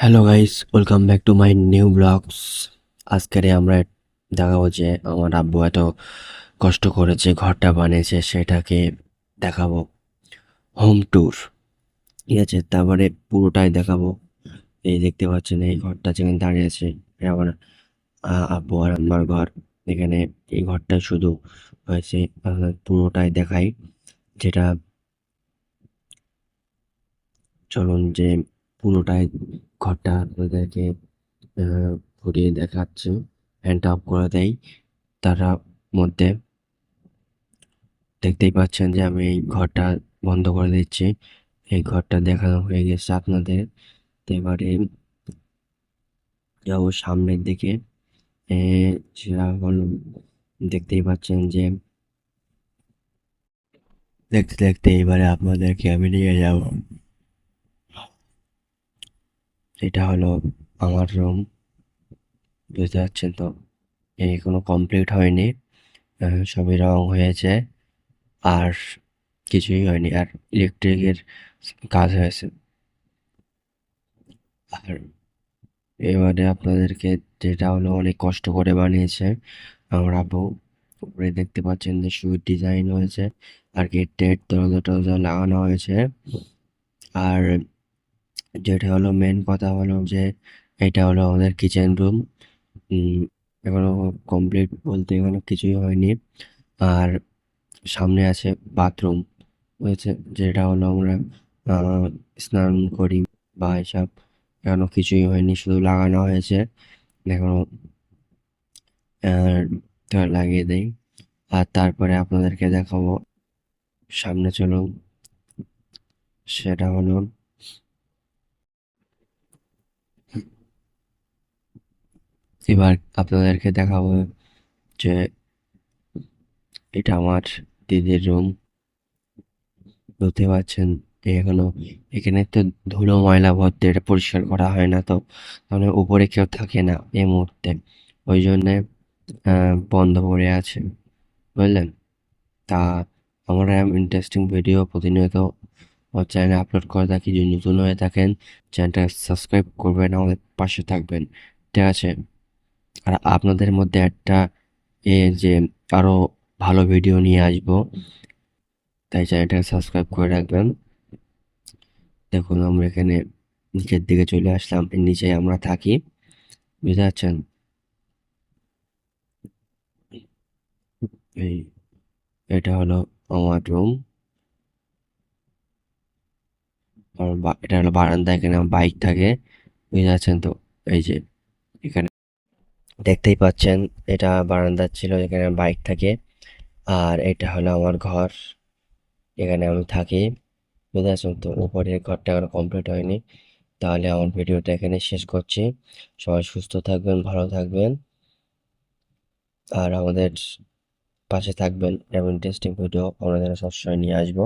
Hello guys, welcome back to my new blogs. আজকে আমরা দেখাবো যে আমার আব্বু এত কষ্ট করে যে ঘরটা বানিয়েছে সেটাকে দেখাবো। হোম ট্যুর, ঠিক আছে? তারপরে পুরোটাই দেখাবো। এই দেখতে পাচ্ছেন এই ঘরটা যেখানে দাঁড়িয়ে আছে, এটা আমার আব্বু আর আম্মার ঘর। এখানে এই ঘরটা শুধু হয়েছে, পুরোটাই দেখাই। যেটা চলুন যে পুরোটাই ঘরটা আপনাদেরকে ঘুরিয়ে দেখাচ্ছি। ফ্যানটা অফ করে দেই। তারা মধ্যে দেখতেই পাচ্ছেন যে আমি এই ঘরটা বন্ধ করে দিচ্ছি। এই ঘরটা দেখানো হয়ে গেছে আপনাদের। তো এবারে যাবো সামনের দিকে। এ সেটা হলো, দেখতেই পাচ্ছেন যে দেখতে দেখতে এবারে আপনাদেরকে আমি নিয়ে যাব। এটা হলো আমার রুম, বুঝতে পারছেন তো? এখনো কমপ্লিট হয়নি, সবই রং হয়েছে আর কিছুই হয়নি। আর ইলেকট্রিকের কাজ হয়েছে। আর এবারে আপনাদেরকে, যেটা হলো অনেক কষ্ট করে বানিয়েছে আমার আব্বু। উপরে দেখতে পাচ্ছেন যে সুইট ডিজাইন হয়েছে, আর গেট টেট দরজা টরজা লাগানো হয়েছে। আর যেটা হলো মেন কথা হলো যে এটা হলো আমাদের কিচেন রুম। এখনো কমপ্লিট বলতে এখনো কিছুই হয়নি। আর সামনে আছে বাথরুম, হয়েছে, যেটা হলো আমরা স্নান করি বা এসব। এখনো কিছুই হয়নি, শুধু লাগানো হয়েছে এখনো। তো লাগিয়ে দেই। আর তারপরে আপনাদেরকে দেখাবো, সামনে চলুন। সেটা হলো, এবার আপনাদেরকে দেখাবো যে এটা আমার দিদির রুম। বুঝতে পারছেন এখনো এখানে তো ধুলো ময়লা ভর্তি, এটা পরিষ্কার করা হয় না। তো তাহলে উপরে কেউ থাকে না এই মুহূর্তে, ওই জন্যে বন্ধ পড়ে আছে, বুঝলেন? তা আমরা ইন্টারেস্টিং ভিডিও প্রতিনিয়ত আমার চ্যানেলে আপলোড করে থাকি। যদি নতুন হয়ে থাকেন, চ্যানেলটা সাবস্ক্রাইব করবেন, আমাদের পাশে থাকবেন, ঠিক আছে? আর আপনাদের মধ্যে একটা যে আরো ভালো ভিডিও নিয়ে আসবো, তাই চ্যানেলটাকে সাবস্ক্রাইব করে রাখবেন। দেখুন আমরা এখানে নিচের দিকে চলে আসলাম, এর নিচে আমরা থাকি, বুঝতে পারছেন? এই এটা হলো আমার রুম। আর এটা হলো বারান্দা, এখানে আমার বাইক থাকে, বুঝতে পারছেন তো? এই যে এখানে দেখতেই পাচ্ছেন, এটা বারান্দা ছিল, এখানে বাইক থাকে। আর এটা হলো আমার ঘর, এখানে আমি থাকি, বুঝতে পারছেন তো? উপরের ঘরটা এখনো কমপ্লিট হয়নি। তাহলে আমার ভিডিওটা এখানে শেষ করছি। সবাই সুস্থ থাকবেন, ভালো থাকবেন, আর আমাদের পাশে থাকবেন। এমন ইন্টারেস্টিং ভিডিও আমরা যেন সবসময় নিয়ে আসবো।